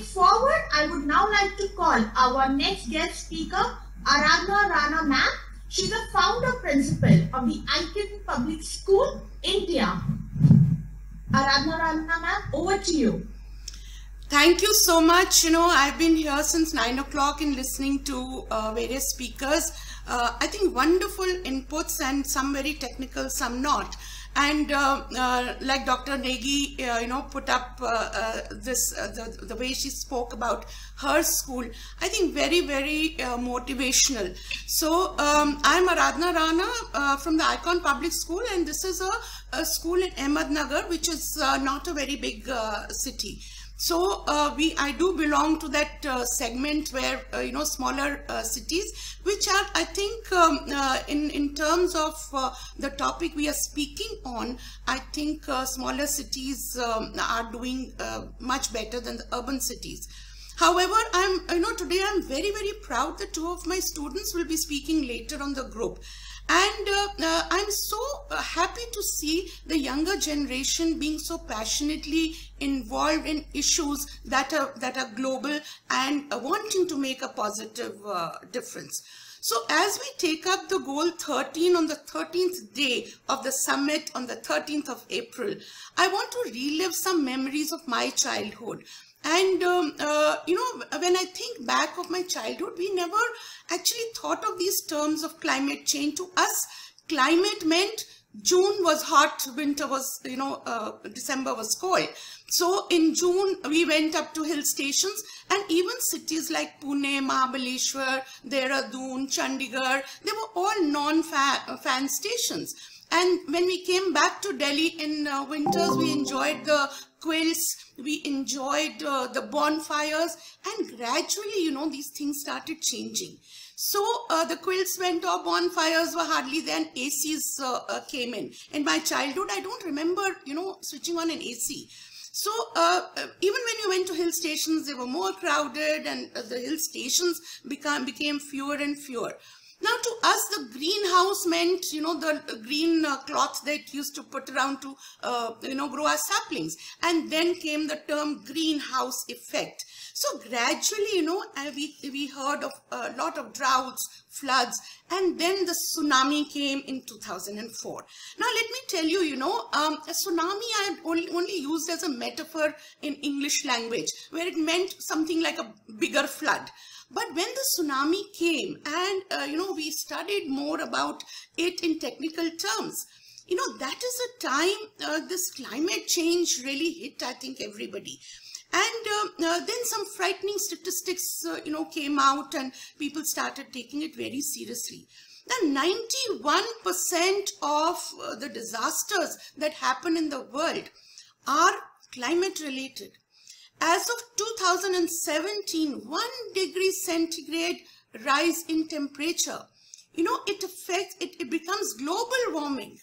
forward, I would now like to call our next guest speaker, Aradhna Rana ma'am. She's a founder principal of the IKIT Public School, India. Aradhna Rana ma'am, over to you. Thank you so much. I've been here since 9 o'clock and listening to various speakers. I think wonderful inputs, and some very technical, some not. And like Dr. Negi, put up the way she spoke about her school, I think very, very motivational. So I'm Aradhna Rana from the Icon Public School, and this is a school in Ahmednagar, which is not a very big city. So I do belong to that segment where smaller cities, which are, I think, in terms of the topic we are speaking on, I think smaller cities are doing much better than the urban cities. However, today I'm very, very proud that 2 of my students will be speaking later on the group. And I'm so happy to see the younger generation being so passionately involved in issues that are global and wanting to make a positive difference. So as we take up the goal 13 on the 13th day of the summit on the 13th of April, I want to relive some memories of my childhood. And, when I think back of my childhood, we never actually thought of these terms of climate change. To us, climate meant June was hot, winter was, December was cold. So in June, we went up to hill stations, and even cities like Pune, Mahabaleshwar, Dehradun, Chandigarh, they were all non-fan stations. And when we came back to Delhi in winters, we enjoyed the quilts, we enjoyed the bonfires, and gradually, these things started changing. So the quilts went off, bonfires were hardly there, and ACs came in. In my childhood, I don't remember, switching on an AC. So even when you went to hill stations, they were more crowded, and the hill stations became fewer and fewer. Now, to us, the greenhouse meant, the green cloth that used to put around to, grow our saplings. And then came the term greenhouse effect. So gradually, we heard of a lot of droughts, floods, and then the tsunami came in 2004. Now, let me tell you, a tsunami I had only used as a metaphor in English language, where it meant something like a bigger flood. But when the tsunami came and, we studied more about it in technical terms, that is a time this climate change really hit, I think, everybody. And then some frightening statistics, came out, and people started taking it very seriously. Now, 91% of the disasters that happen in the world are climate related. As of 2017, 1 degree centigrade rise in temperature, it becomes global warming.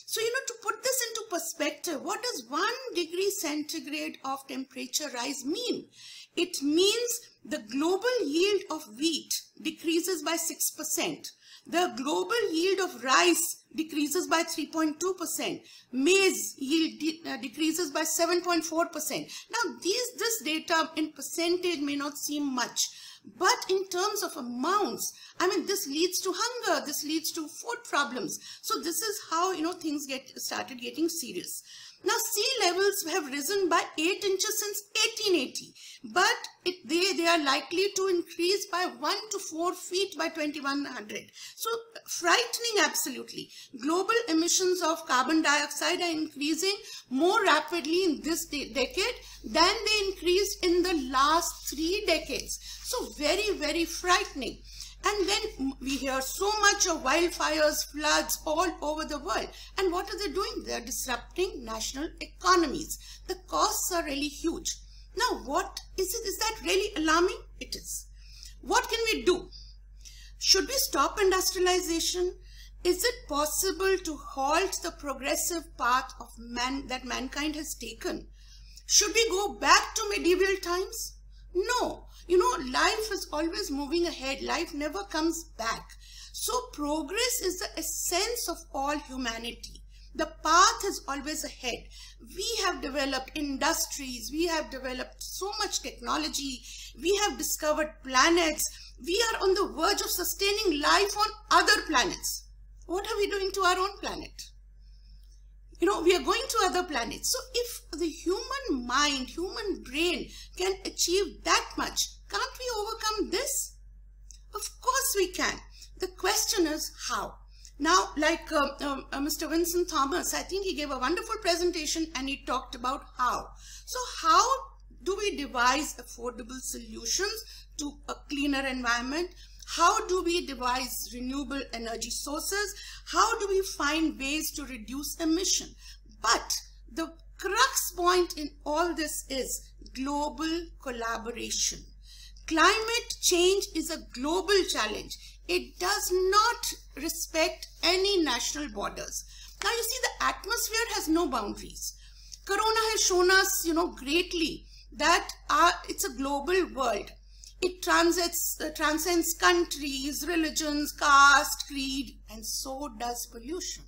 So, to put this into perspective, what does 1 degree centigrade of temperature rise mean? It means the global yield of wheat decreases by 6%. The global yield of rice decreases by 3.2%. Maize yield decreases by 7.4%. Now, this data in percentage may not seem much, but in terms of amounts, this leads to hunger, this leads to food problems. So this is how, things started getting serious. Now, sea levels have risen by 8 inches since 1880, but they are likely to increase by 1 to 4 feet by 2100. So, frightening absolutely. Global emissions of carbon dioxide are increasing more rapidly in this decade than they increased in the last 3 decades. So, very, very frightening. And then we hear so much of wildfires, floods all over the world. And what are they doing? They are disrupting national economies. The costs are really huge. Now, what is it? Is that really alarming? It is. What can we do? Should we stop industrialization? Is it possible to halt the progressive path of that mankind has taken? Should we go back to medieval times? No. Life is always moving ahead. Life never comes back. So progress is the essence of all humanity. The path is always ahead. We have developed industries, we have developed so much technology, we have discovered planets, we are on the verge of sustaining life on other planets. What are we doing to our own planet? We are going to other planets. So if the human mind, human brain can achieve that much, can't we overcome this? Of course we can. The question is how. Now, like Mr. Vincent Thomas, I think he gave a wonderful presentation and he talked about how. So how do we devise affordable solutions to a cleaner environment? How do we devise renewable energy sources? How do we find ways to reduce emission? But the crux point in all this is global collaboration. Climate change is a global challenge. It does not respect any national borders. Now you see, the atmosphere has no boundaries. Corona has shown us, greatly that it's a global world. It transcends countries, religions, caste, creed, and so does pollution.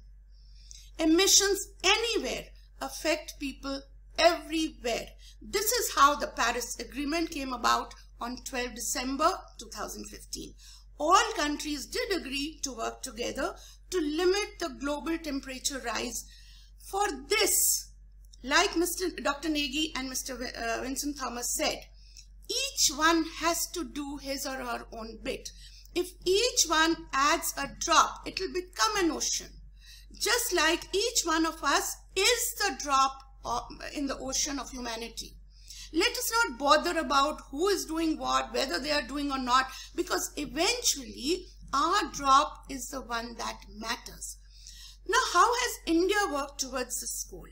Emissions anywhere affect people everywhere. This is how the Paris Agreement came about on 12 December 2015. All countries did agree to work together to limit the global temperature rise. For this, like Dr. Negi and Mr. Vincent Thomas said, each one has to do his or her own bit. If each one adds a drop, it will become an ocean. Just like each one of us is the drop in the ocean of humanity. Let us not bother about who is doing what, whether they are doing or not, because eventually our drop is the one that matters. Now, how has India worked towards this goal?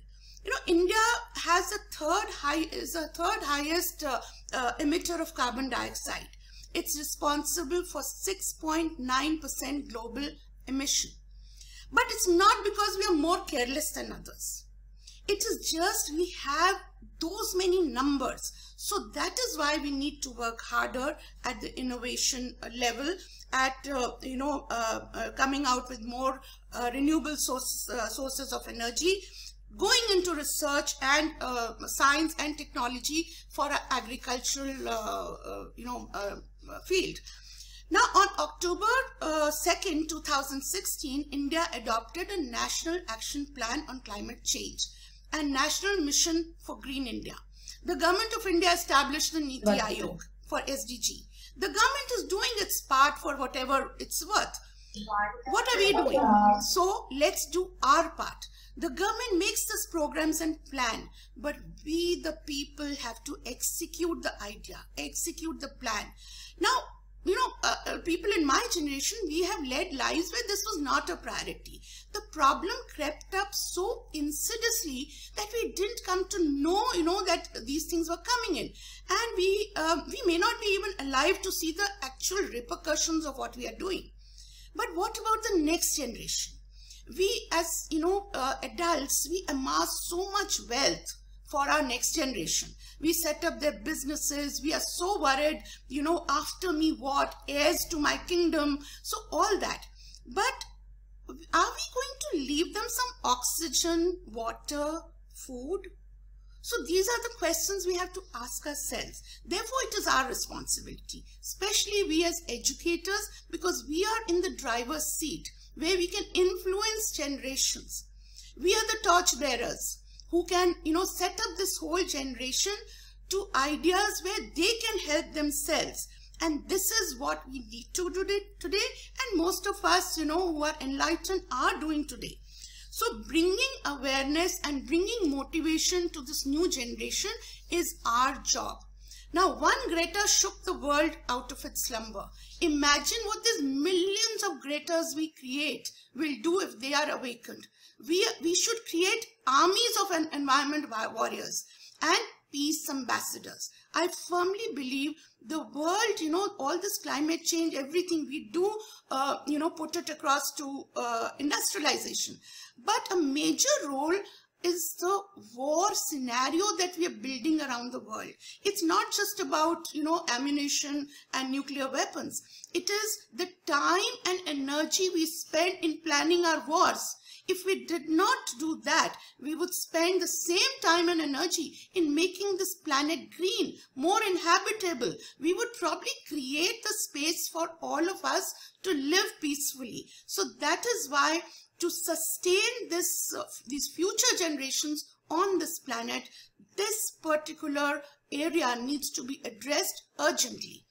India has the third highest emitter of carbon dioxide. It's responsible for 6.9% global emission. But it's not because we are more careless than others. It is just we have those many numbers. So that is why we need to work harder at the innovation level, at coming out with more renewable sources of energy, going into research and science and technology for our agricultural field. Now, on October 2nd, 2016, India adopted a National Action Plan on Climate Change and National Mission for Green India. The Government of India established the Niti Aayog for SDG. The government is doing its part for whatever it's worth. What are we doing? So, let's do our part. The government makes these programs and plan, but we, the people, have to execute the idea, execute the plan. Now, people in my generation, we have led lives where this was not a priority. The problem crept up so insidiously that we didn't come to know, that these things were coming in. And we may not be even alive to see the actual repercussions of what we are doing. But what about the next generation? We as, adults, we amass so much wealth for our next generation. We set up their businesses. We are so worried, after me what, heirs to my kingdom. So all that. But are we going to leave them some oxygen, water, food? So these are the questions we have to ask ourselves. Therefore, it is our responsibility, especially we as educators, because we are in the driver's seat where we can influence generations. We are the torch bearers who can, set up this whole generation to ideas where they can help themselves. And this is what we need to do today. And most of us, who are enlightened are doing today. So bringing awareness and bringing motivation to this new generation is our job. Now, one Greta shook the world out of its slumber. Imagine what these millions of Gretas we create will do if they are awakened. We should create armies of environment warriors and peace ambassadors. I firmly believe the world, all this climate change, everything we do, put it across to industrialization. But a major role is the war scenario that we are building around the world. It's not just about, ammunition and nuclear weapons. It is the time and energy we spend in planning our wars. If we did not do that, we would spend the same time and energy in making this planet green, more inhabitable. We would probably create the space for all of us to live peacefully. So that is why, to sustain these future generations on this planet, this particular area needs to be addressed urgently.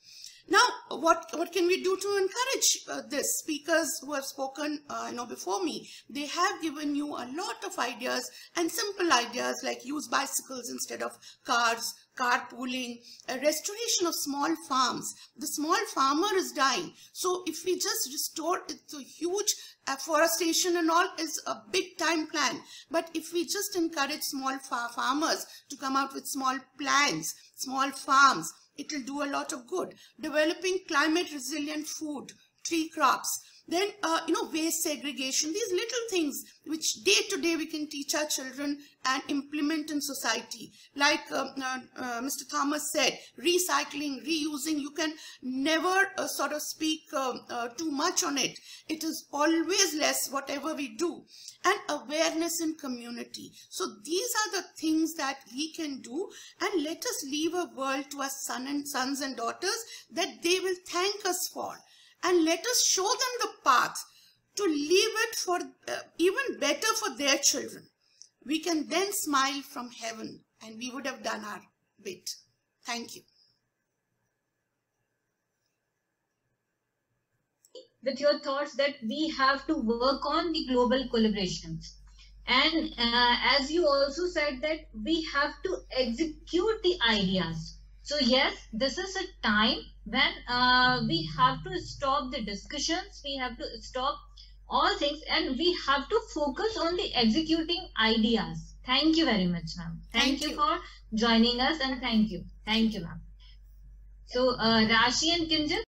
Now, what can we do to encourage this? Speakers who have spoken before me, they have given you a lot of ideas, and simple ideas like use bicycles instead of cars, carpooling, a restoration of small farms. The small farmer is dying. So if we just restore it to huge afforestation and all is a big time plan. But if we just encourage small farmers to come out with small plans, small farms, it will do a lot of good. Developing climate resilient food, tree crops, then waste segregation, these little things which day to day we can teach our children and implement in society. Like Mr. Thomas said, recycling, reusing, you can never sort of speak too much on it. It is always less whatever we do. And awareness in community. So these are the things that we can do, and let us leave a world to our sons and daughters that they will thank us for. And let us show them the path to leave it for even better for their children. We can then smile from heaven, and we would have done our bit. Thank you. With your thoughts that we have to work on the global collaborations. And as you also said that we have to execute the ideas. So yes, this is a time when we have to stop the discussions, we have to stop all things, and we have to focus on the executing ideas. Thank you very much, ma'am. Thank you for joining us, and thank you. Thank you, ma'am. So Rashi and Kinjal.